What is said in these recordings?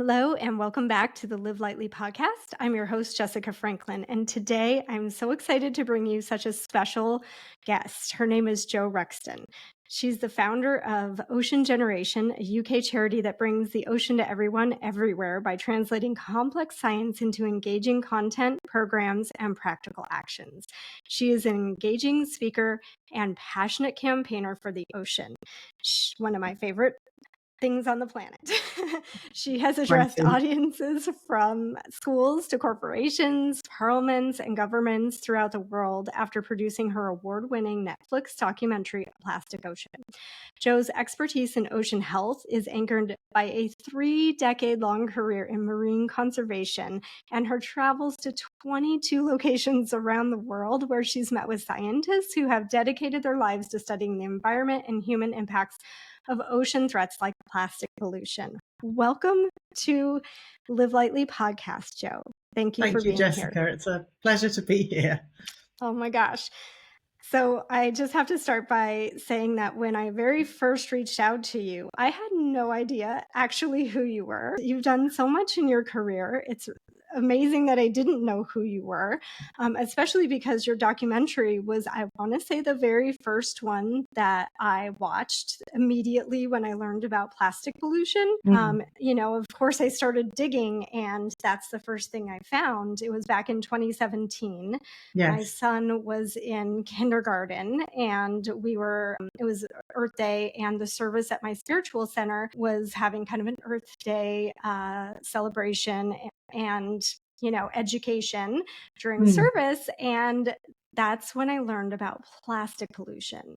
Hello, and welcome back to the Live Lightly podcast. I'm your host, Jessica Franklin, and today I'm so excited to bring you such a special guest. Her name is Jo Ruxton. She's the founder of Ocean Generation, a UK charity that brings the ocean to everyone everywhere by translating complex science into engaging content, programs, and practical actions. She is an engaging speaker and passionate campaigner for the ocean. One of my favorite things on the planet. She has addressed audiences from schools to corporations, parliaments, and governments throughout the world after producing her award-winning Netflix documentary, Plastic Ocean. Jo's expertise in ocean health is anchored by a 3-decade-long career in marine conservation and her travels to 22 locations around the world where she's met with scientists who have dedicated their lives to studying the environment and human impacts of ocean threats like plastic pollution. Welcome to Live Lightly podcast, Jo. Thank you for being Jessica. here. It's a pleasure to be here. Oh my gosh. So I just have to start by saying that when I very first reached out to you, I had no idea actually who you were. You've done so much in your career. It's amazing that I didn't know who you were, especially because your documentary was, I want to say, the very first one that I watched immediately when I learned about plastic pollution. Of course, I started digging, and that's the first thing I found. It was back in 2017. Yes. My son was in kindergarten, and it was Earth Day, and the service at my spiritual center was having kind of an Earth Day celebration and education during service. And that's when I learned about plastic pollution.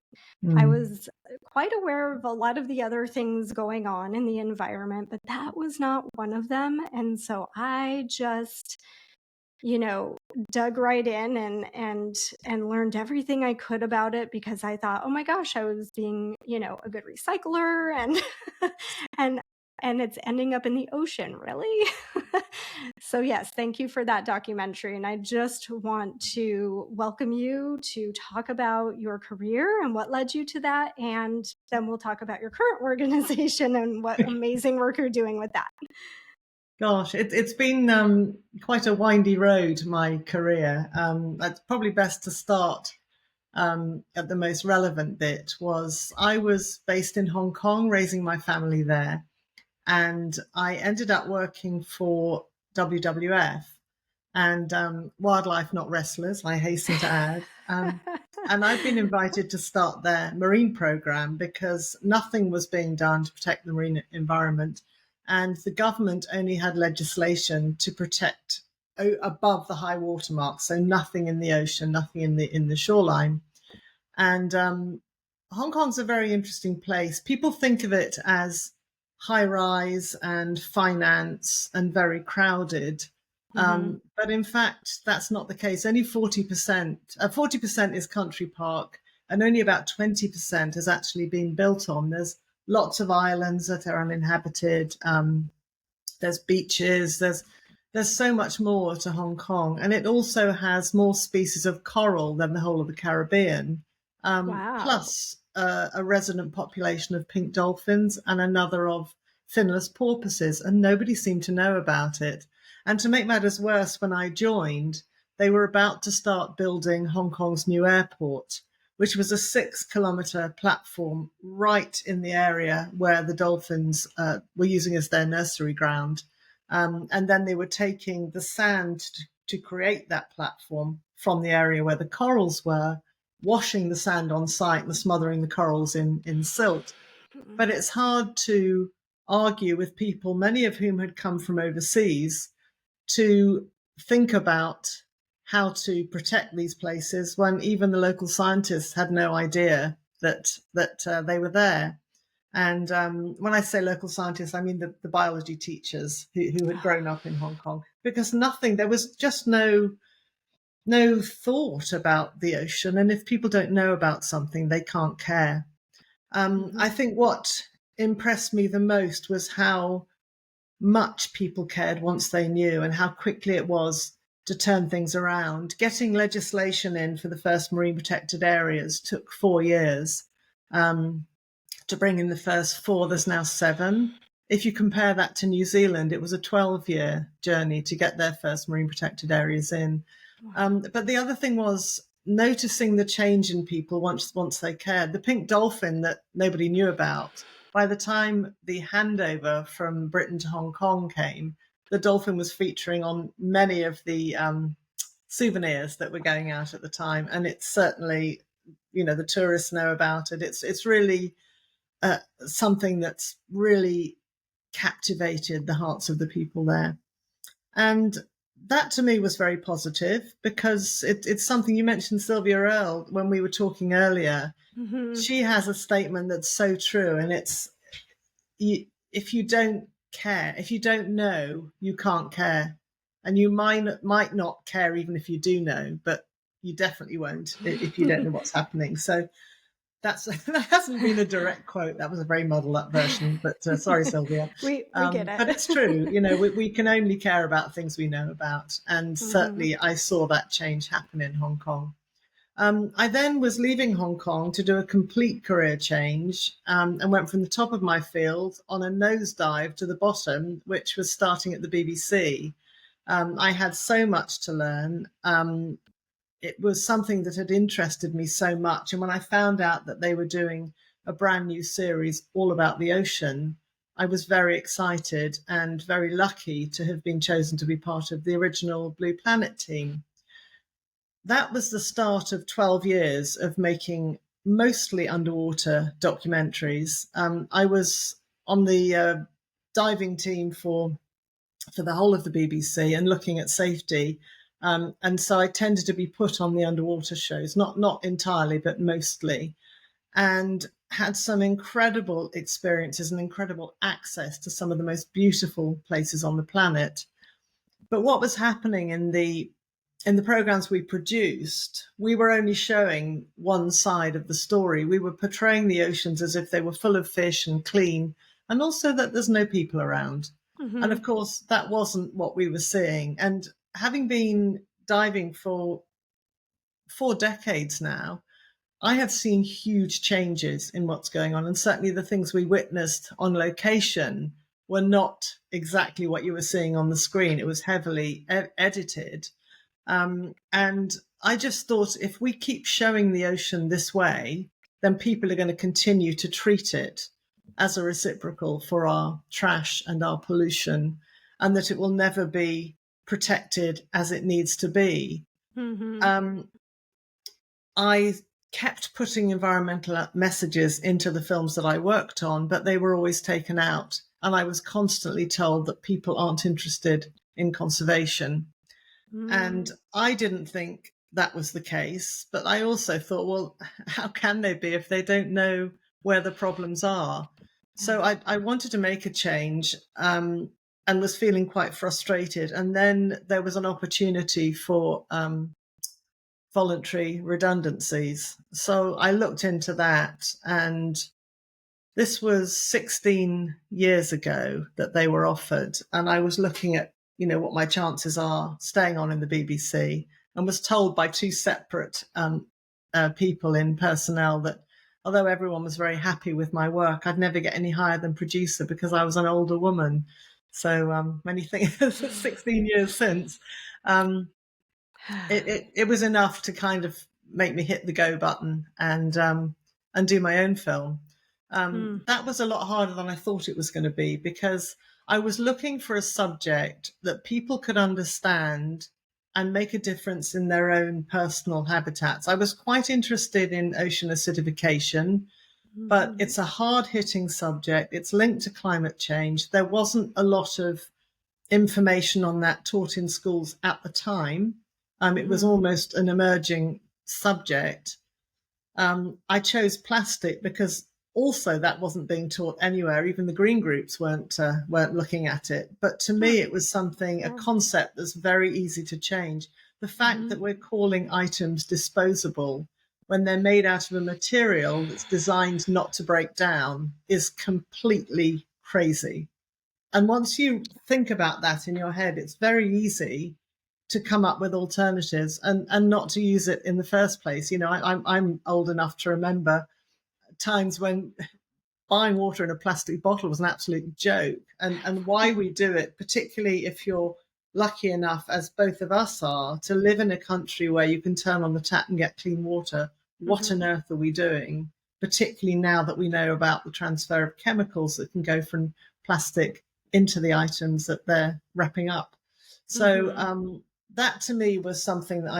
I was quite aware of a lot of the other things going on in the environment, but that was not one of them. And so I just dug right in and learned everything I could about it, because I thought, oh my gosh, I was being, a good recycler and it's ending up in the ocean, really? So yes, thank you for that documentary. And I just want to welcome you to talk about your career and what led you to that. And then we'll talk about your current organization and what amazing work you're doing with that. Gosh, it's been quite a windy road, my career. It's probably best to start at the most relevant bit. I was based in Hong Kong, raising my family there. And I ended up working for WWF and Wildlife Not Wrestlers, I hasten to add. And I've been invited to start their marine program because nothing was being done to protect the marine environment. And the government only had legislation to protect above the high water mark, so nothing in the ocean, nothing in the shoreline. And Hong Kong's a very interesting place. People think of it as high rise and finance and very crowded. But in fact, that's not the case. Only 40% is country park, and only about 20% has actually been built on. There's lots of islands that are uninhabited. There's beaches. There's so much more to Hong Kong, and it also has more species of coral than the whole of the Caribbean. Wow. Plus a resident population of pink dolphins and another of finless porpoises, and nobody seemed to know about it. And to make matters worse, when I joined, they were about to start building Hong Kong's new airport, which was a 6-kilometre platform right in the area where the dolphins were using as their nursery ground. And then they were taking the sand to create that platform from the area where the corals were, washing the sand on site and smothering the corals in silt. But it's hard to argue with people, many of whom had come from overseas, to think about how to protect these places when even the local scientists had no idea that they were there. And when I say local scientists, I mean the biology teachers who had grown up in Hong Kong, because there was just no thought about the ocean. And if people don't know about something, they can't care. I think what impressed me the most was how much people cared once they knew, and how quickly it was to turn things around. Getting legislation in for the first marine protected areas took 4 years. To bring in the first 4, there's now 7 if you compare that to New Zealand, it was a 12-year journey to get their first marine protected areas in. Wow. But the other thing was noticing the change in people once they cared. The pink dolphin that nobody knew about, by the time the handover from Britain to Hong Kong came, the dolphin was featuring on many of the souvenirs that were going out at the time. And it's certainly, the tourists know about it. It's really something that's really captivated the hearts of the people there. And that to me was very positive because it's something you mentioned, Sylvia Earle, when we were talking earlier. Mm-hmm. She has a statement that's so true. And it's, if you don't care, if you don't know, you can't care. And you might not care even if you do know, but you definitely won't if you don't know what's happening. So that hasn't been a direct quote. That was a very muddled up version, but sorry, Sylvia. we get it. But it's true. We can only care about things we know about. And certainly I saw that change happen in Hong Kong. I then was leaving Hong Kong to do a complete career change and went from the top of my field on a nosedive to the bottom, which was starting at the BBC. I had so much to learn. It was something that had interested me so much. And when I found out that they were doing a brand new series all about the ocean, I was very excited and very lucky to have been chosen to be part of the original Blue Planet team. That was the start of 12 years of making mostly underwater documentaries. I was on the diving team for the whole of the BBC and looking at safety. And so I tended to be put on the underwater shows, not entirely, but mostly, and had some incredible experiences and incredible access to some of the most beautiful places on the planet. But what was happening in the programs we produced, we were only showing one side of the story. We were portraying the oceans as if they were full of fish and clean, and also that there's no people around. Mm-hmm. And of course, that wasn't what we were seeing. And having been diving for 4 decades now, I have seen huge changes in what's going on. And certainly the things we witnessed on location were not exactly what you were seeing on the screen. It was heavily edited. And I just thought if we keep showing the ocean this way, then people are going to continue to treat it as a reciprocal for our trash and our pollution, and that it will never be protected as it needs to be. Mm-hmm. I kept putting environmental messages into the films that I worked on, but they were always taken out. And I was constantly told that people aren't interested in conservation. And I didn't think that was the case. But I also thought, well, how can they be if they don't know where the problems are? So I wanted to make a change and was feeling quite frustrated. And then there was an opportunity for voluntary redundancies. So I looked into that, and this was 16 years ago that they were offered. And I was looking at, what my chances are staying on in the BBC, and was told by 2 separate people in personnel that although everyone was very happy with my work, I'd never get any higher than producer because I was an older woman. So many things, 16 years since. It was enough to kind of make me hit the go button and do my own film. That was a lot harder than I thought it was going to be, because I was looking for a subject that people could understand and make a difference in their own personal habitats. I was quite interested in ocean acidification, but it's a hard-hitting subject. It's linked to climate change. There wasn't a lot of information on that taught in schools at the time. It was almost an emerging subject. I chose plastic because also that wasn't being taught anywhere. Even the green groups weren't looking at it. But to me, it was a concept that's very easy to change. The fact that we're calling items disposable when they're made out of a material that's designed not to break down is completely crazy. And once you think about that in your head, it's very easy to come up with alternatives and not to use it in the first place. I'm old enough to remember times when buying water in a plastic bottle was an absolute joke. And why we do it, particularly if you're lucky enough, as both of us are, to live in a country where you can turn on the tap and get clean water, what on Mhm. earth are we doing? Particularly now that we know about the transfer of chemicals that can go from plastic into the items that they're wrapping up. So Mhm. that to me was something that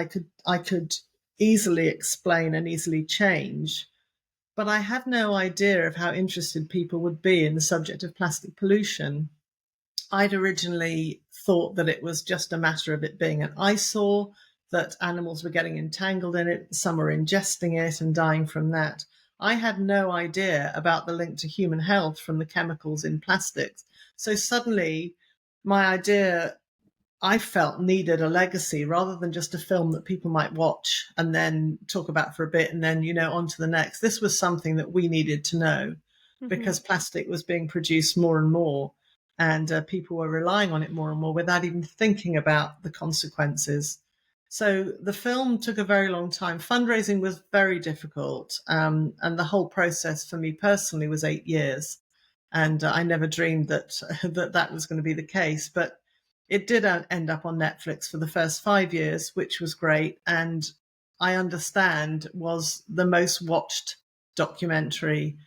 I could easily explain and easily change. But I had no idea of how interested people would be in the subject of plastic pollution. I'd originally thought that it was just a matter of it being an eyesore, that animals were getting entangled in it, some were ingesting it and dying from that. I had no idea about the link to human health from the chemicals in plastics. So suddenly, my idea, I felt, needed a legacy rather than just a film that people might watch and then talk about for a bit and then, on to the next. This was something that we needed to know Mhm. because plastic was being produced more and more, and people were relying on it more and more without even thinking about the consequences. So the film took a very long time. Fundraising was very difficult, and the whole process for me personally was 8 years. And I never dreamed that that was going to be the case, but it did end up on Netflix for the first 5 years, which was great. And I understand was the most watched documentary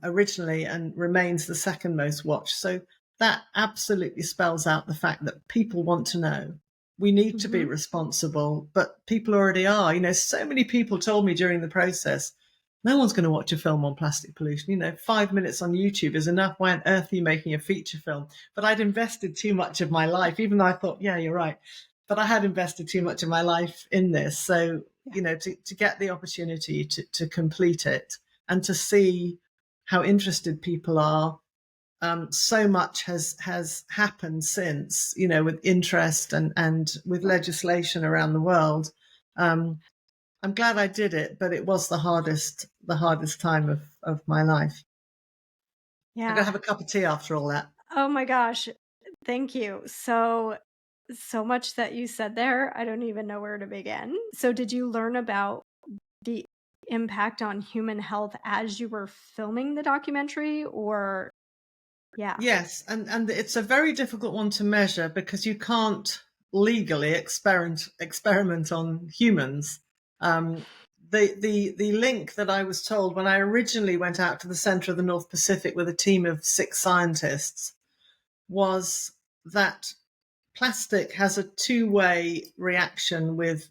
originally and remains the second most watched. So that absolutely spells out the fact that people want to know. We need to be Mhm. responsible, but people already are. So many people told me during the process, no one's going to watch a film on plastic pollution. 5 minutes on YouTube is enough. Why on earth are you making a feature film? But I'd invested too much of my life, even though I thought, yeah, you're right. But I had invested too much of my life in this. So, Yeah. to get the opportunity to complete it and to see how interested people are, so much has happened since, with interest and with legislation around the world. Um, I'm glad I did it, but it was the hardest time of my life. I gotta Yeah. have a cup of tea after all that. Oh my gosh. Thank you. So much that you said there. I don't even know where to begin. So did you learn about the impact on human health as you were filming the documentary, or yeah. Yes, and it's a very difficult one to measure because you can't legally experiment on humans. Um, the link that I was told when I originally went out to the center of the North Pacific with a team of 6 scientists was that plastic has a two-way reaction with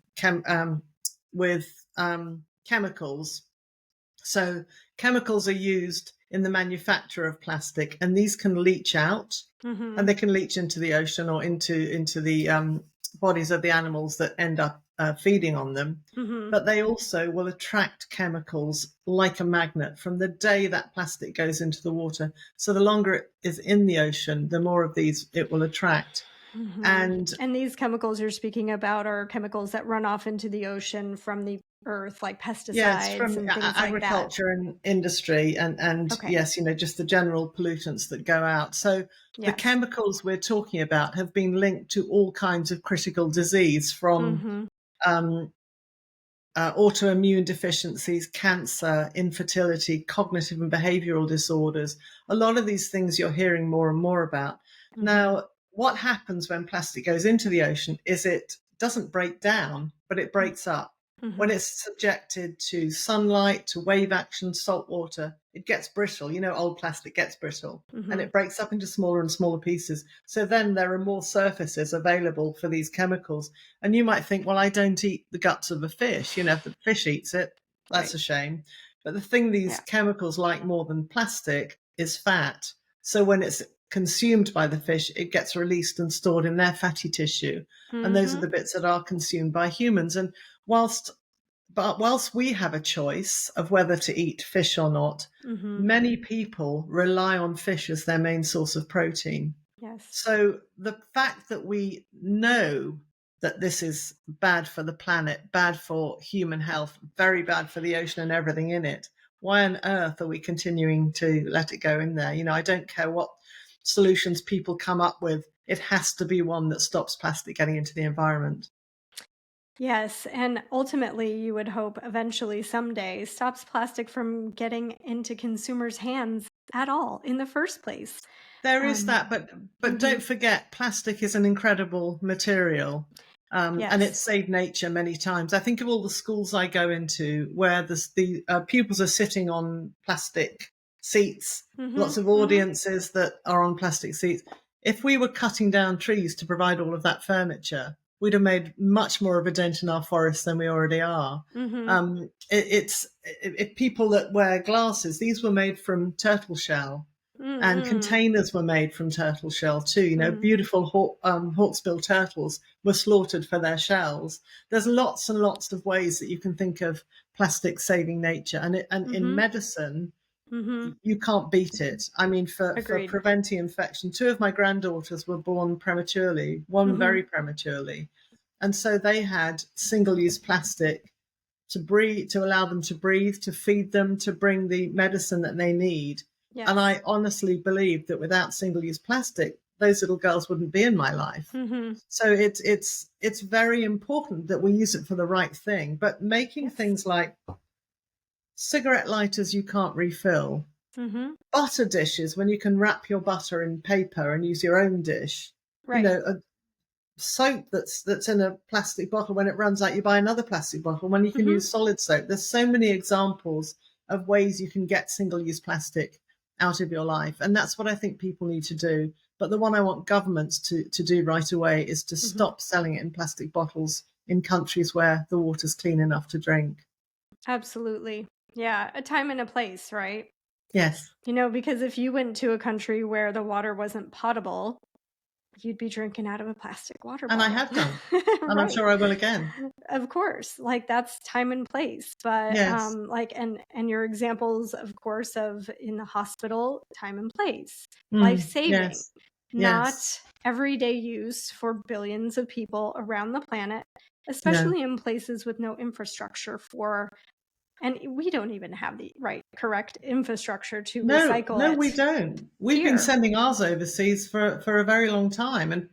chemicals. So chemicals are used in the manufacture of plastic, and these can leach out, and Mhm. they can leach into the ocean or into the bodies of the animals that end up feeding on them. Mhm. But they also will attract chemicals like a magnet from the day that plastic goes into the water. So the longer it is in the ocean, the more of these it will attract. Mhm. And And these chemicals you're speaking about are chemicals that run off into the ocean from the earth, like yes, pesticides from and things like that. agriculture and industry, and Okay. yes, just the general pollutants that go out. So the Yes. chemicals we're talking about have been linked to all kinds of critical disease, from Mhm. um, autoimmune deficiencies, cancer, infertility, cognitive and behavioral disorders. A lot of these things you're hearing more and more about. Mhm. Now, what happens when plastic goes into the ocean is it doesn't break down, but it breaks up. When Mhm. it's subjected to sunlight, to wave action, salt water, it gets brittle. Old plastic gets brittle and Mhm. it breaks up into smaller and smaller pieces. So then there are more surfaces available for these chemicals. And you might think, well, I don't eat the guts of a fish. If the fish eats it, that's Right. a shame. But the thing these Yeah. chemicals like more than plastic is fat. So when it's consumed by the fish, it gets released and stored in their fatty tissue. And those are Mhm. the bits that are consumed by humans. And whilst whilst we have a choice of whether to eat fish or not, Mhm. many people rely on fish as their main source of protein. Yes. So the fact that we know that this is bad for the planet, bad for human health, very bad for the ocean and everything in it, why on earth are we continuing to let it go in there? I don't care what solutions people come up with. It has to be one that stops plastic getting into the environment. Yes, and ultimately, you would hope eventually someday stops plastic from getting into consumers' hands at all in the first place. There is Um, that, but mhm, don't forget, plastic is an incredible material, and it's yes. saved nature many times. I think of all the schools I go into where the pupils are sitting on plastic seats, lots Mhm, of mhm, audiences that are on plastic seats. If we were cutting down trees to provide all of that furniture, we'd have made much more of a dent in our forests than we already are. mhm, If people that wear glasses, these were made from turtle shell, and mm, containers were made from turtle shell too. You know, mm, beautiful hawksbill turtles were slaughtered for their shells. There's lots and lots of ways that you can think of plastic saving nature, and in mhm, medicine, mhm. you can't beat it. I mean, for Agreed. preventing infection, two of my granddaughters were born prematurely, one Mhm, very prematurely, and so they had single-use plastic to breathe, to allow them to breathe, to feed them, to bring the medicine that they need. And yes. I honestly believe that without single-use plastic, those little girls wouldn't be in my life. Mhm, So it's very important that we use it for the right thing. But making yes. things like cigarette lighters you can't refill, Mhm, butter dishes when you can wrap your butter in paper and use your own dish, you right. know, soap that's in a plastic bottle. When it runs out, you buy another plastic bottle. When you can Mhm, use solid soap, there's so many examples of ways you can get single-use plastic out of your life, and that's what I think people need to do. But the one I want governments to do right away is to mhm. stop selling it in plastic bottles in countries where the water's clean enough to drink. Absolutely. Yeah, a time and a place, right? Yes, Because if you went to a country where the water wasn't potable, you'd be drinking out of a plastic water and I bottle. have done, and I'm Right. sure I will again. Of course, like, that's time and place, but, Yes. like and your examples, of course, of in the hospital, time and place, life-saving, Yes. not Yes. everyday use for billions of people around the planet, No. especially in places with no infrastructure for and we don't even have the correct infrastructure to No, recycle no, we it don't. We've been here. sending ours overseas for a very long time, and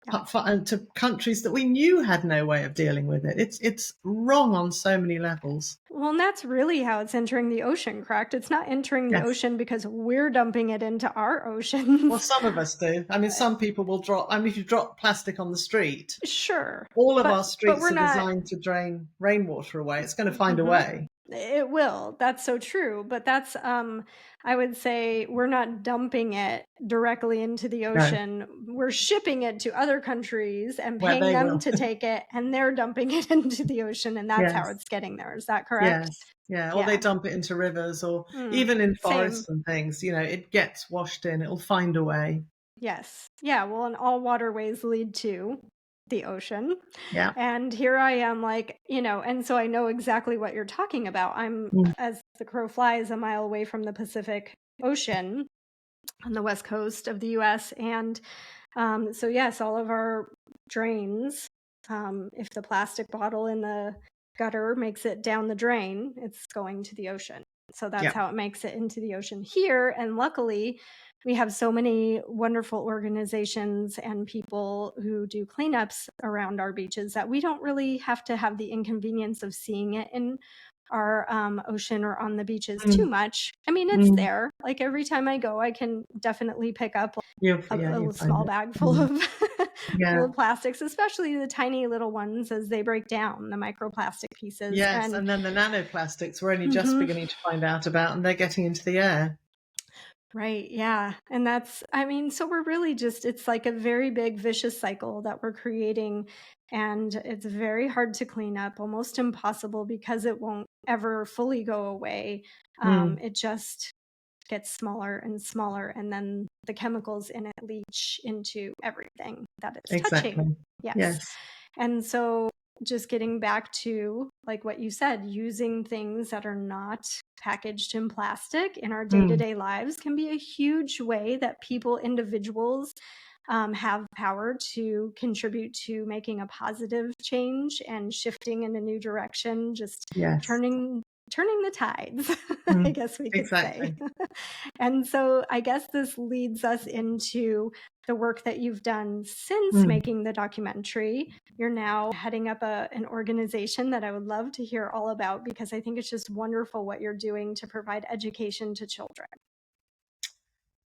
Yeah. and to countries that we knew had no way of dealing with it. It's wrong on so many levels. Well, and that's really how it's entering the ocean, correct? It's not entering the Yes. ocean because we're dumping it into our Well, oceans. some of us do. I mean, some people will drop. I mean, if you drop plastic on the street, Sure, all of our but we're streets are not. designed to drain rainwater away. It's going to find a Mhm. way. It will. That's so true, but that's, I would say we're not dumping it directly into the No, ocean. We're shipping it to other countries and where paying they them will. to take it, and they're dumping it into the ocean, and that's how Yes. it's getting there. Is that correct? Yes, yeah, or they Yeah. dump it into rivers, or Mm. even in Same. forests and things. You know, it gets washed in. It'll find a way. Yes. Yeah, well, and all waterways lead to the ocean. Yeah. And here I am, like, and so I know exactly what you're talking about. I'm, Mm. as the crow flies, a mile away from the Pacific Ocean on the west coast of the US. And so, yes, all of our drains, if the plastic bottle in the gutter makes it down the drain, it's going to the ocean. So that's Yeah. how it makes it into the ocean here. And luckily, we have so many wonderful organizations and people who do cleanups around our beaches that we don't really have to have the inconvenience of seeing it in our ocean or on the beaches too Mm. much. I mean, it's Mm. there. Like every time I go, I can definitely pick up Yeah, a you find small it. bag full Mm. of full Yeah. of plastics, especially the tiny little ones as they break down, the microplastic pieces. Yes, And and then the nanoplastics we're only just mhm, beginning to find out about, and they're getting into the air. right, yeah. And that's, I mean, so we're really just, it's like a very big vicious cycle that we're creating. And it's very hard to clean up, almost impossible because it won't ever fully go away. Mm. It just gets smaller and smaller, and then the chemicals in it leach into everything that it's touching. Exactly. Yes. Yes. And so just getting back to like what you said, using things that are not packaged in plastic in our Mm. day-to-day lives can be a huge way that individuals have power to contribute to making a positive change and shifting in a new direction, just Yes. turning turning the tides, I Mm, guess we could say. exactly. And so I guess this leads us into the work that you've done since Mm. making the documentary. You're now heading up an organization that I would love to hear all about, because I think it's just wonderful what you're doing to provide education to children.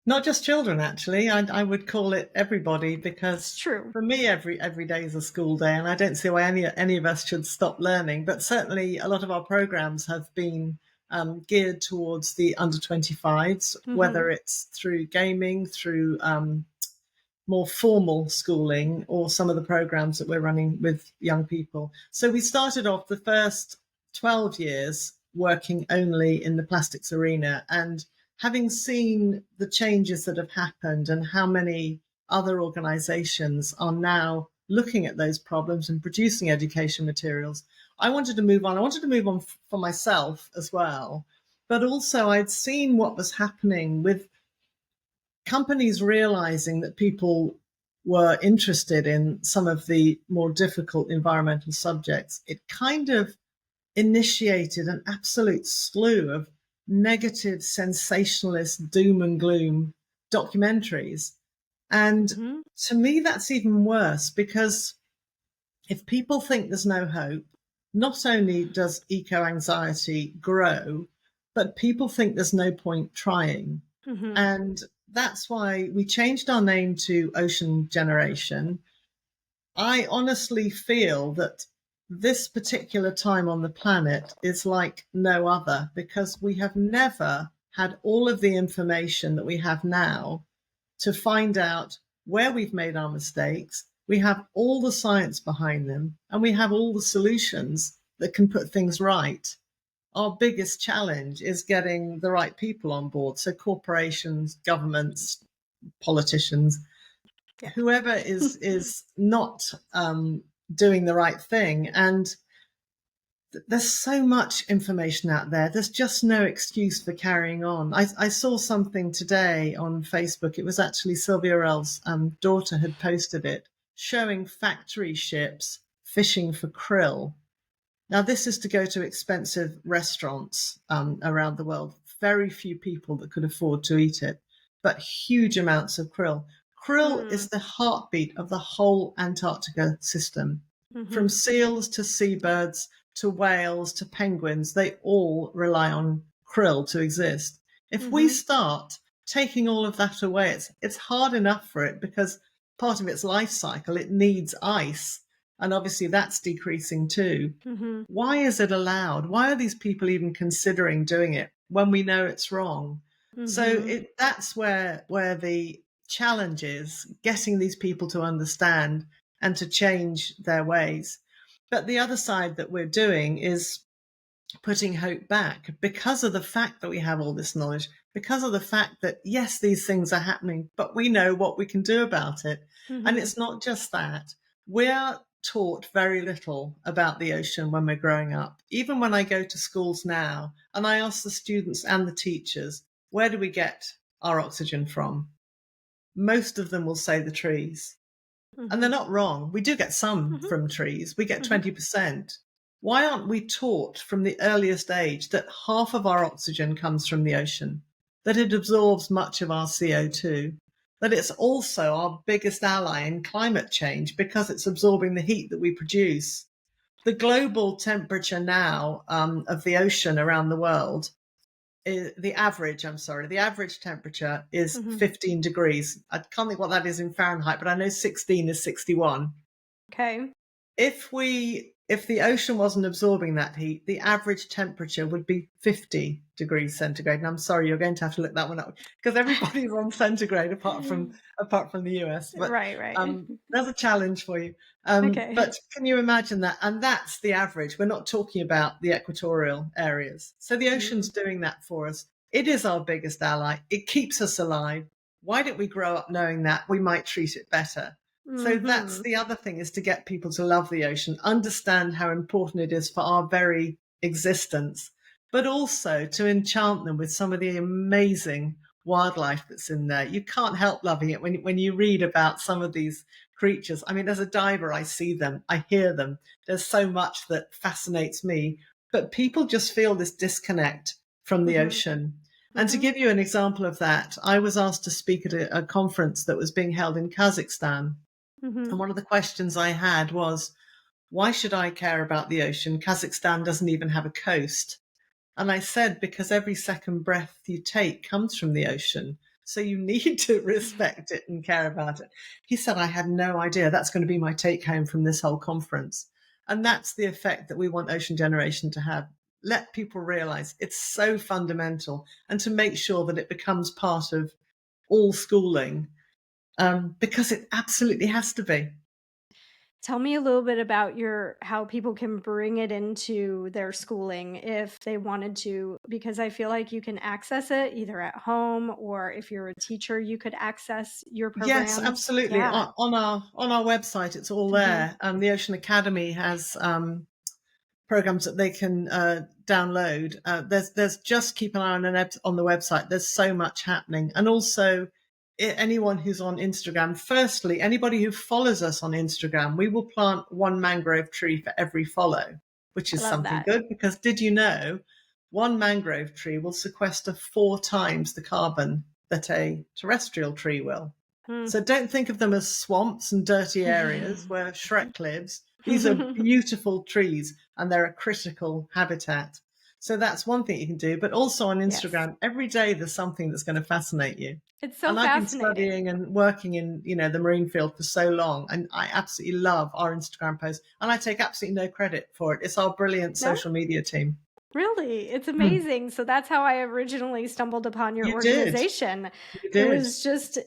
Not just children, actually. I would call it everybody, It's because true. for me, every day is a school day, and I don't see why any of us should stop learning. But certainly, a lot of our programs have been geared towards the under 25s, Mm-hmm. whether it's through gaming, through more formal schooling, or some of the programs that we're running with young people. So we started off the first 12 years working only in the plastics arena, and having seen the changes that have happened and how many other organizations are now looking at those problems and producing education materials, I wanted to move on. I wanted to move on for myself as well. But also, I'd seen what was happening with companies realizing that people were interested in some of the more difficult environmental subjects. It kind of initiated an absolute slew of negative, sensationalist, doom and gloom documentaries. And Mm-hmm. to me, that's even worse, because if people think there's no hope, not only does eco anxiety grow, but people think there's no point trying. Mm-hmm. And that's why we changed our name to Ocean Generation. I honestly feel that this particular time on the planet is like no other, because we have never had all of the information that we have now to find out where we've made our mistakes. We have all the science behind them, and we have all the solutions that can put things right. Our biggest challenge is getting the right people on board. So corporations, governments, politicians, Yeah. whoever is not doing the right thing. And there's so much information out there. There's just no excuse for carrying on. I saw something today on Facebook. It was actually Sylvia Earle's daughter had posted it, showing factory ships fishing for krill. Now, this is to go to expensive restaurants around the world. Very few people that could afford to eat it, but huge amounts of krill. Krill Hmm. is the heartbeat of the whole Antarctica system. From Mm-hmm. seals to seabirds to whales to penguins, they all rely on krill to exist. If we Mm-hmm. start taking all of that away, it's hard enough for it, because part of its life cycle, it needs ice. And obviously that's decreasing too. Mm-hmm. Why is it allowed? Why are these people even considering doing it when we know it's wrong? So Mm-hmm. that's where the challenge is, getting these people to understand and to change their ways. But the other side that we're doing is putting hope back, because of the fact that we have all this knowledge, because of the fact that, yes, these things are happening, but we know what we can do about it. And Mm-hmm. it's not just that. We're taught very little about the ocean when we're growing up. Even when I go to schools now and I ask the students and the teachers, where do we get our oxygen from? Most of them will say the trees. And they're Mm-hmm. not wrong. We do get some Mm-hmm. from trees. We get Mm-hmm. 20%. Why aren't we taught from the earliest age that half of our oxygen comes from the ocean, that it absorbs much of our CO2, that it's also our biggest ally in climate change because it's absorbing the heat that we produce? The global temperature now of the ocean around the world, the average temperature is Mm-hmm. 15 degrees. I can't think what that is in Fahrenheit, but I know 16 is 61. Okay. If the ocean wasn't absorbing that heat, the average temperature would be 50 degrees centigrade. And I'm sorry, you're going to have to look that one up, because everybody's on centigrade apart from the US. But Right, right. there's a challenge for you. Okay. But can you imagine that? And that's the average. We're not talking about the equatorial areas. So the Mm-hmm. ocean's doing that for us. It is our biggest ally. It keeps us alive. Why don't we grow up knowing that we might treat it better? So that's Mm-hmm. the other thing, is to get people to love the ocean, understand how important it is for our very existence, but also to enchant them with some of the amazing wildlife that's in there. You can't help loving it when you read about some of these creatures. I mean, as a diver, I see them, I hear them. There's so much that fascinates me. but people just feel this disconnect from the Mhm. ocean. And to Mhm. give you an example of that, I was asked to speak at a conference that was being held in Kazakhstan. And Mhm. one of the questions I had was, why should I care about the ocean? Kazakhstan doesn't even have a coast. And I said, because every second breath you take comes from the ocean. So you need to respect it and care about it. He said, I had no idea. That's going to be my take home from this whole conference. And that's the effect that we want Ocean Generation to have. Let people realize it's so fundamental, and to make sure that it becomes part of all schooling, because it absolutely has to be. Tell me a little bit about your how people can bring it into their schooling if they wanted to, because I feel like you can access it either at home, or if you're a teacher, you could access your Yes, programs. absolutely. Yeah. On our website, it's all Mhm. there. The Ocean Academy has programs that they can download. There's just keep an eye on the website. There's so much happening, and also anyone who's on Instagram. Firstly, anybody who follows us on Instagram, we will plant one mangrove tree for every follow, which I is love something that. good, because did you know one mangrove tree will sequester 4 times the carbon that a terrestrial tree will? Mm. So don't think of them as swamps and dirty areas where Shrek lives. These are beautiful trees, and they're a critical habitat. So that's one thing you can do. But also on Yes. Instagram, every day there's something that's going to fascinate you. It's so And I've been fascinating. studying and working in, the marine field for so long, and I absolutely love our Instagram posts. And I take absolutely no credit for it. It's our brilliant No? social media team. Really? It's Mm. amazing. So that's how I originally stumbled upon your You did. organization. You It did. was just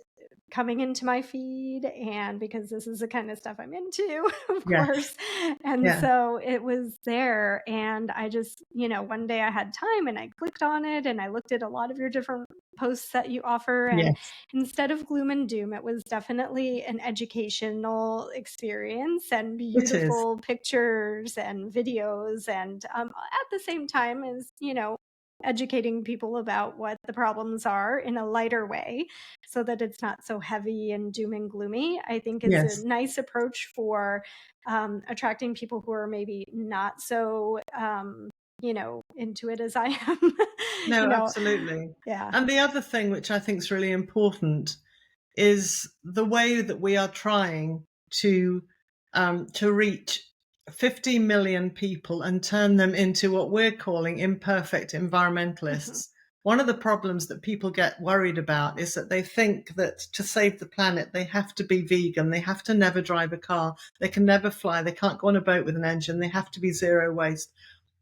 coming into my feed, and because this is the kind of stuff I'm into, of Yes. course. And Yeah. so it was there, and I just, one day I had time and I clicked on it and I looked at a lot of your different posts that you offer, and Yes. instead of gloom and doom, it was definitely an educational experience and It is. beautiful pictures and videos, and at the same time as educating people about what the problems are in a lighter way, so that it's not so heavy and doom and gloomy, I think is a Yes. nice approach for attracting people who are maybe not so into it as I am. you No, know absolutely. yeah. And the other thing which I think is really important is the way that we are trying to reach 50 million people and turn them into what we're calling imperfect Mhm. environmentalists. One of the problems that people get worried about is that they think that to save the planet, they have to be vegan, they have to never drive a car, they can never fly, they can't go on a boat with an engine, they have to be zero waste,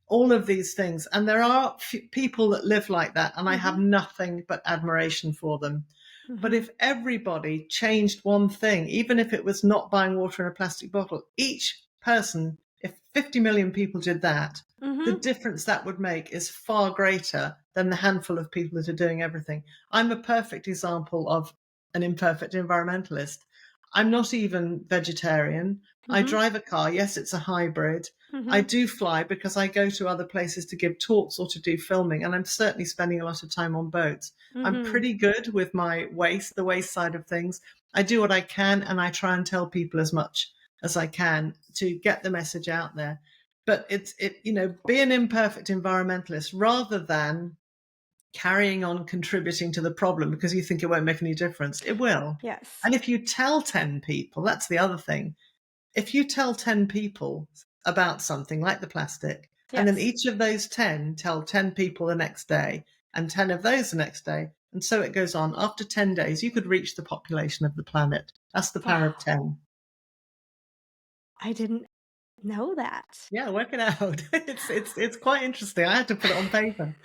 all of these things. And there are people that live like that, and I have Mhm. nothing but admiration for them. But Mhm. if everybody changed one thing, even if it was not buying water in a plastic bottle, each person, if 50 million people did that, the Mhm. difference that would make is far greater than the handful of people that are doing everything. I'm a perfect example of an imperfect environmentalist. I'm not even vegetarian. I Mhm. drive a car. Yes, it's a hybrid. I Mhm. do fly because I go to other places to give talks or to do filming, and I'm certainly spending a lot of time on boats. I'm Mhm. pretty good with my waste, the waste side of things. I do what I can, and I try and tell people as much as I can to get the message out there. But be an imperfect environmentalist rather than carrying on contributing to the problem because you think it won't make any difference. It will. Yes. And if you tell 10 people, that's the other thing. If you tell 10 people about something like the plastic, and then Yes. each of those 10 tell 10 people the next day, and 10 of those the next day, and so it goes on, after 10 days, you could reach the population of the planet. That's the power of Wow. 10. I didn't know that. Yeah, work it out. It's quite interesting. I had to put it on paper.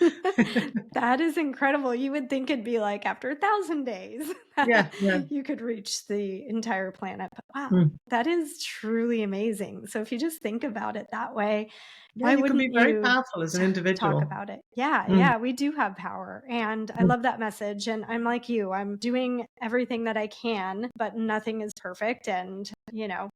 That is incredible. You would think it'd be like after 1,000 days Yeah, that yeah. you could reach the entire planet. But wow, Mm. that is truly amazing. So if you just think about it that way, Yeah, why you can be wouldn't very you powerful as an talk individual. about it? Yeah, Mm, yeah, we do have power. And I mm. love that message. And I'm like you, I'm doing everything that I can, but nothing is perfect. And,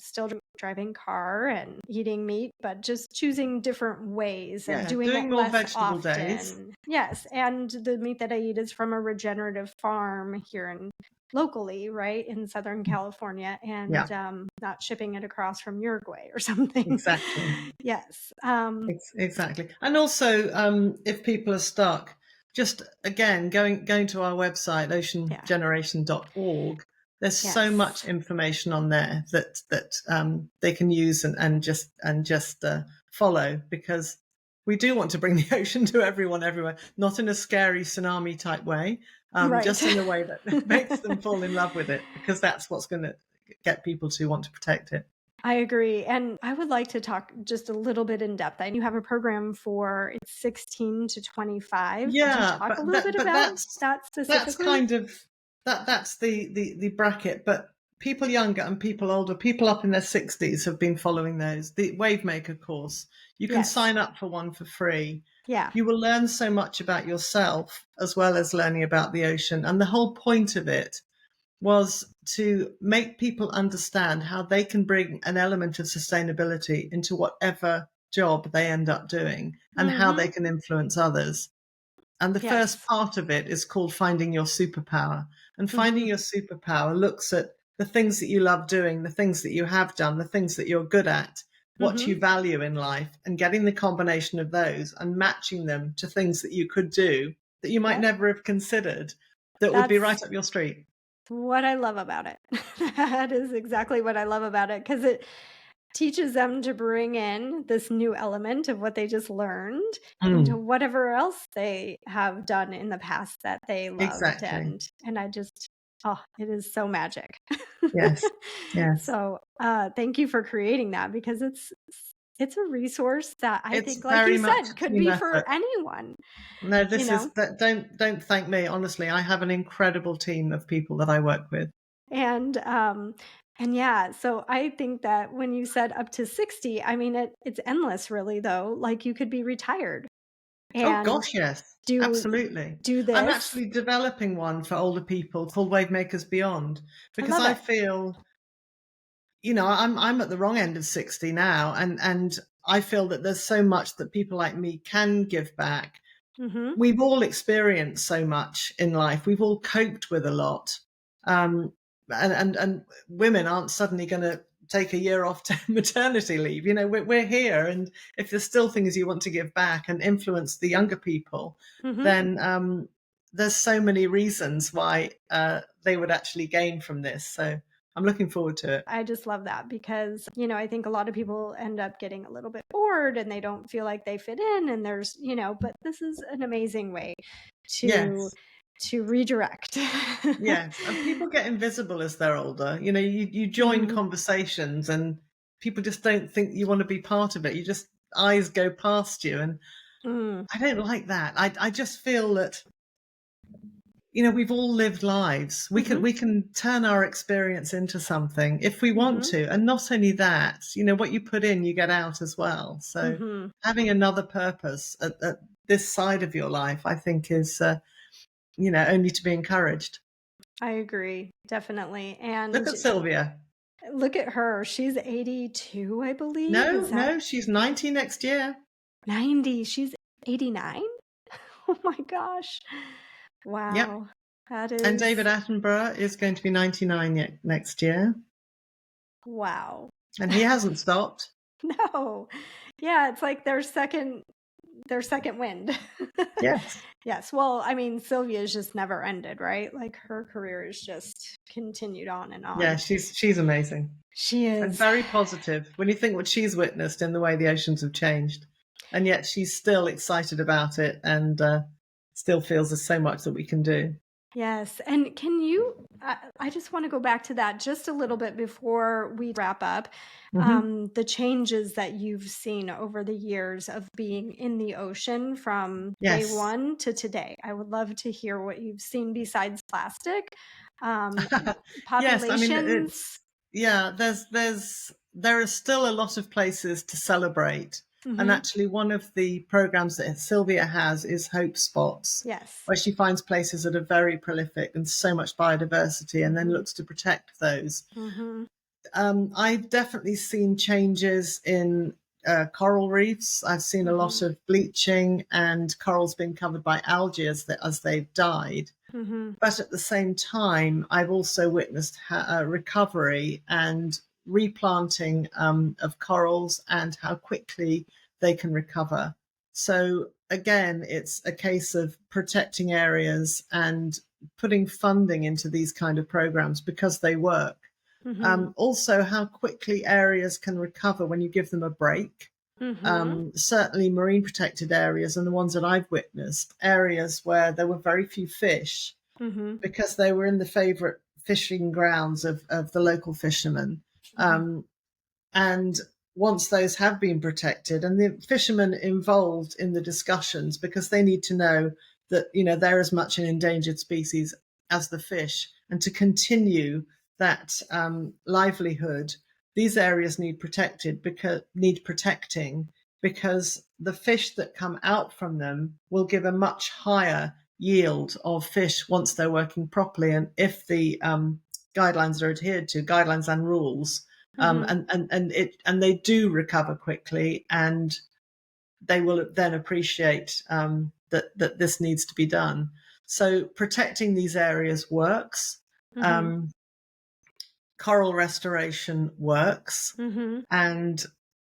still driving car and eating meat, but just choosing different ways and Yeah, doing it doing more less vegetable days. often. Yes. And the meat that I eat is from a regenerative farm here in locally, right, in Southern California, and Yeah, not shipping it across from Uruguay or something. exactly. Yes. Exactly. And also, if people are stuck, just again going to our website, Yeah. oceangeneration.org, there's so much Yes. information on there that they can use and just follow, because we do want to bring the ocean to everyone everywhere, not in a scary tsunami type way, Right. just in a way that makes them fall in love with it, because that's what's going to get people to want to protect it. I agree. And I would like to talk just a little bit in depth. I know you have a program for it's 16 to 25. Could you Yeah, talk but a little bit about that that's specifically? kind of that's the bracket. But people younger and people older, people up in their 60s have been following those. The Wavemaker course, you can Yes. sign up for one for free. Yeah. You will learn so much about yourself as well as learning about the ocean. And the whole point of it was to make people understand how they can bring an element of sustainability into whatever job they end up doing and how they Mm-hmm. can influence others. And the first Yes. part of it is called Finding Your Superpower. And Mm-hmm. Finding Your Superpower looks at the things that you love doing, the things that you have done, the things that you're good at, what Mm-hmm. you value in life, and getting the combination of those and matching them to things that you could do that you might Yep. never have considered that would be That's right up your street. what I love about it. That is exactly what I love about it because it teaches them to bring in this new element of what they just learned into Mm, whatever else they have done in the past that they loved, exactly. and I just it is so magic. Yes. Yes. So, thank you for creating that because it's a resource that I It's think, like you very much said, a could team be effort. for anyone, No, you this is know? that. Don't thank me. Honestly, I have an incredible team of people that I work with. And, yeah, so I think that when you said up to 60, I mean, it's endless really though. Like you could be retired Oh and gosh, yes, do absolutely. do I'm this. actually developing one for older people called Wavemakers Beyond, I because love I it. feel, I'm at the wrong end of 60 now, and I feel that there's so much that people like me can give back. Mhm. We've all experienced so much in life. We've all coped with a lot. Um, and women aren't suddenly going to take a year off to maternity leave. We're here. And if there's still things you want to give back and influence the younger people, Mhm. then there's so many reasons why they would actually gain from this. So I'm looking forward to it. I just love that because, I think a lot of people end up getting a little bit bored and they don't feel like they fit in and but this is an amazing way to Yes. redirect. Yes, and people get invisible as they're older. You join Mhm. conversations and people just don't think you want to be part of it. You just eyes go past you, and Mm. I don't like that. I just feel that we've all lived lives. We can Mhm. we can turn our experience into something if we want Mhm. to, and not only that, what you put in, you get out as well. So Mhm. having another purpose at this side of your life, I think, is only to be encouraged. I agree, definitely. Look And at Sylvia. look at her. She's 82, I believe. No, Is that no, she's 90 next year. 90? She's 89? Oh my gosh. Yep. Wow. That And David is Attenborough is going to be 99 next year. wow. And he hasn't stopped. No. Yeah, it's like their second wind. Yes. Yes. Well, I mean, Sylvia's just never ended, right? Like her career is just continued on and Yeah, on. she's amazing She and is. very positive when you think what she's witnessed in the way the oceans have changed. And yet she's still excited about it and still feels there's so much that we can do. Yes. And can you, I just want to go back to that just a little bit before we wrap up. Hmm. The changes that you've seen over the years of being in the ocean from day Yes. one to today. I would love to hear what you've seen besides plastic. Um, Yes, I mean populations. there are still a lot of places to celebrate. And Hmm. actually one of the programs that Sylvia has is Hope Spots, Yes. where she finds places that are very prolific and so much biodiversity and then Hmm. looks to protect those. Hmm. I've definitely seen changes in coral reefs. I've seen a lot Hmm. of bleaching and corals being covered by algae as they've died. Mm-hmm. But at the same time, I've also witnessed recovery and replanting of corals and how quickly they can recover. So again, it's a case of protecting areas and putting funding into these kind of programs because they work. Mm-hmm. Also, how quickly areas can recover when you give them a break. Mm-hmm. Certainly marine protected areas and the ones that I've witnessed, areas where there were very few fish Mm-hmm. because they were in the favourite fishing grounds of the local fishermen. Mm-hmm. And once those have been protected, and the fishermen involved in the discussions, because they need to know that, they're as much an endangered species as the fish, and to continue that livelihood, these areas need protecting because the fish that come out from them will give a much higher yield of fish once they're working properly, and if the guidelines are adhered to, guidelines and rules, Mm-hmm. and they do recover quickly, and they will then appreciate that this needs to be done. So protecting these areas works. Mm-hmm. Um, Coral restoration works, Mm-hmm. and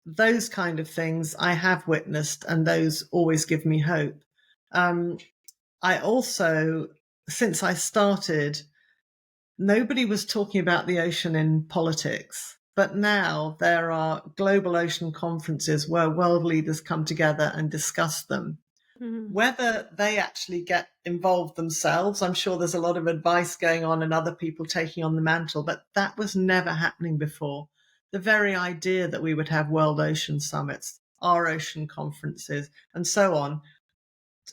those kind of things I have witnessed, and those always give me hope. I also, since I started, nobody was talking about the ocean in politics, but now there are global ocean conferences where world leaders come together and discuss them. Mm-hmm. Whether they actually get involved themselves, I'm sure there's a lot of advice going on and other people taking on the mantle, but that was never happening before. The very idea that we would have world ocean summits, our ocean conferences, and so on,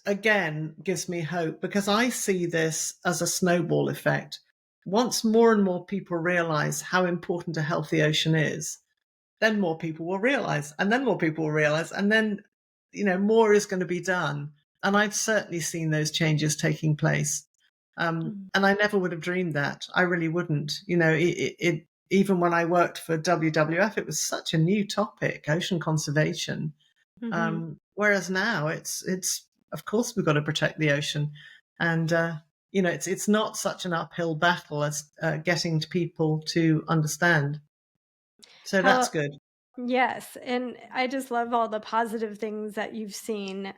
again gives me hope, because I see this as a snowball effect. Once more and more people realize how important a healthy ocean is, then more people will realize, and then more people will realize, and then, more is going to be done. And I've certainly seen those changes taking place. And I never would have dreamed that. I really wouldn't. Even when I worked for WWF, it was such a new topic, ocean conservation. Mm-hmm. Whereas now it's of course we've got to protect the ocean, and it's not such an uphill battle as getting people to understand. So that's How good. Yes, and I just love all the positive things that you've seen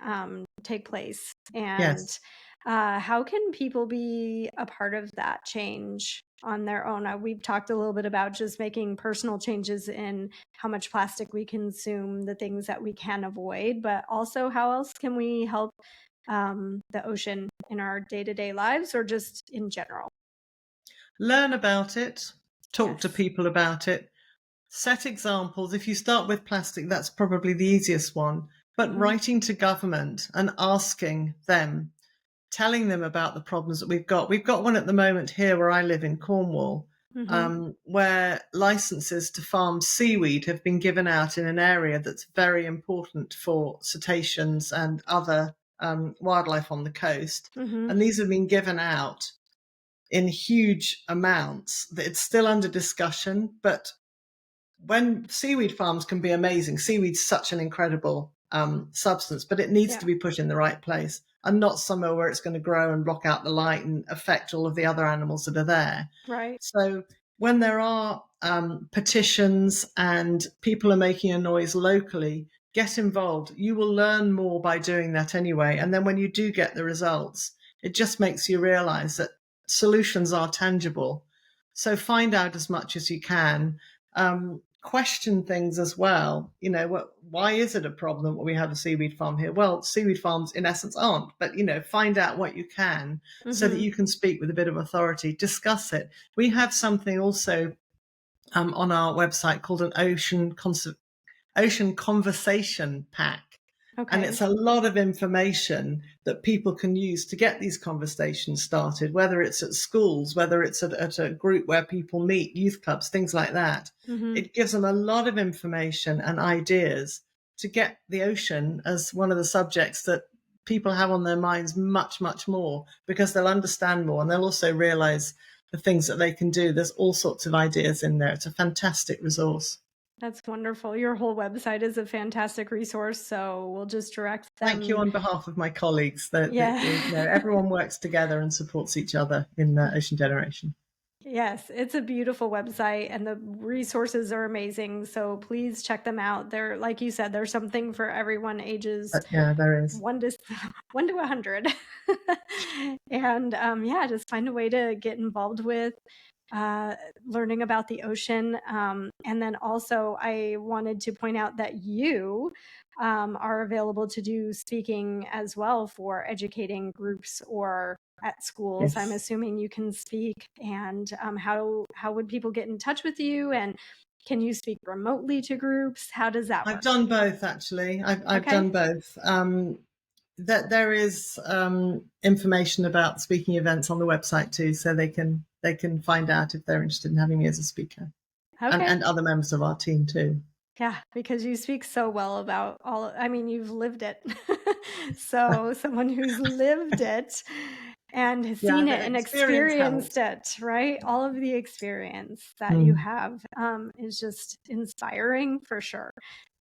take place. And Yes. how can people be a part of that change on their own? We've talked a little bit about just making personal changes in how much plastic we consume, the things that we can avoid, but also how else can we help the ocean in our day-to-day lives or just in general? Learn about it, talk to Yes. people about it, set examples. If you start with plastic, that's probably the easiest one. But Hmm. writing to government and asking them, telling them about the problems that we've got. We've got one at the moment here where I live in Cornwall, Hmm. where licenses to farm seaweed have been given out in an area that's very important for cetaceans and other wildlife on the coast. Hmm. And these have been given out in huge amounts. It's still under discussion, but when seaweed farms can be amazing, seaweed's such an incredible substance, but it needs Yeah. to be put in the right place and not somewhere where it's going to grow and block out the light and affect all of the other animals that are there. Right. So when there are petitions and people are making a noise locally, get involved. You will learn more by doing that anyway. And then when you do get the results, it just makes you realize that solutions are tangible. So find out as much as you can. Question things as well. Why is it a problem that we have a seaweed farm here? Well, seaweed farms in essence aren't, but find out what you can so that Hmm. you can speak with a bit of authority. Discuss it. We have something also on our website called an ocean conversation pack. And Okay. it's a lot of information that people can use to get these conversations started, whether it's at schools, whether it's at a group where people meet, youth clubs, things like that. Hmm. It gives them a lot of information and ideas to get the ocean as one of the subjects that people have on their minds much, much more, because they'll understand more and they'll also realize the things that they can do. There's all sorts of ideas in there. It's a fantastic resource. That's wonderful. Your whole website is a fantastic resource, so we'll just direct Thank you them. on behalf of my colleagues. That you know, Yeah. everyone works together and supports each other in Ocean Generation. Yes, it's a beautiful website and the resources are amazing. So please check them out. They're, like you said, there's something for everyone, ages But yeah, there is. 1 to 100. And yeah, just find a way to get involved with uh, learning about the ocean. And then also, I wanted to point out that you are available to do speaking as well for educating groups or at schools. I'm Yes. assuming you can speak. And how would people get in touch with you? And can you speak remotely to groups? How does that I've work? done both actually. I've Okay. done both. That there is information about speaking events on the website too, so they can find out if they're interested in having me as a speaker, Okay. and other members of our team too. Yeah, because you speak so well about I mean, you've lived it. So someone who's lived it and has Yeah, seen the it and experience experienced helps. it, right? All of the experience that you Mm, have is just inspiring for sure.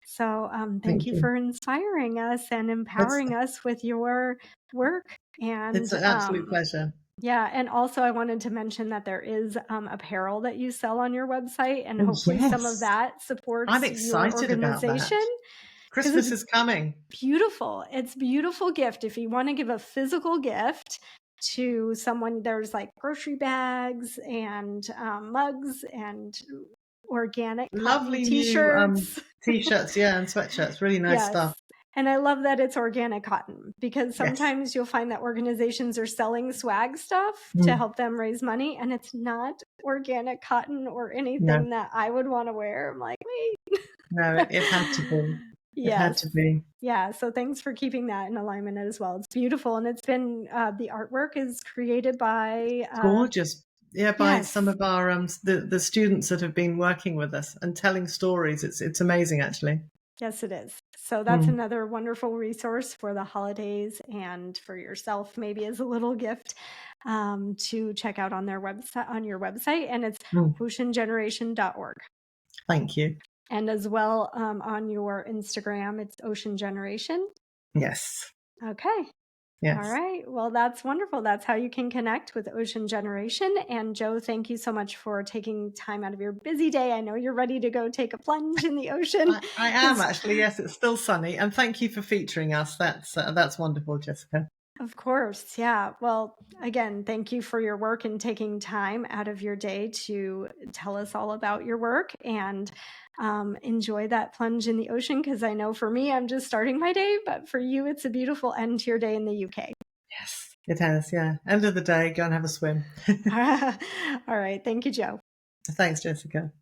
So thank thank you you. for inspiring us and It's empowering us with your work. it's And an absolute pleasure. yeah, and also I wanted to mention that there is apparel that you sell on your website, and Oh hopefully some of yes, that I'm supports your excited about that. organization because Christmas is coming. it's beautiful gift. If you want to give a physical gift to someone, there's like grocery bags and mugs and organic cotton Lovely new t-shirts. t-shirts, yeah, and sweatshirts. Really nice Yes. stuff. And I love that it's organic cotton because Yes. sometimes you'll find that organizations are selling swag stuff to Mm, help them raise money, and it's not organic cotton or no, anything that I would want to wear. I'm like, wait. no, it had to be. It had Yes. to be. Yeah. So thanks for keeping that in alignment as well. It's beautiful. And it's been, the artwork is created by, Gorgeous. Yeah, by some yes. of our the students that have been working with us and telling stories. It's amazing actually. Yes, it is. So that's Mm, another wonderful resource for the holidays and for yourself, maybe as a little gift to check out on their website, on your website, and it's mm. oceangeneration.org. Thank you. And as well on your Instagram, it's Ocean Generation. Yes. Okay. All Yes. right. Well, that's wonderful. That's how you can connect with Ocean Generation. And Jo, thank you so much for taking time out of your busy day. I know you're ready to go take a plunge in the ocean. I am It's actually. Yes, it's still sunny, and thank you for featuring us. That's wonderful, Jessica. Of course. Yeah. Well, again, thank you for your work and taking time out of your day to tell us all about your work and enjoy that plunge in the ocean. Because I know for me, I'm just starting my day, but for you, it's a beautiful end to your day in the UK. Yes, it has. Yeah. End of the day, go and have a swim. All right. Thank you, Jo. Thanks, Jessica.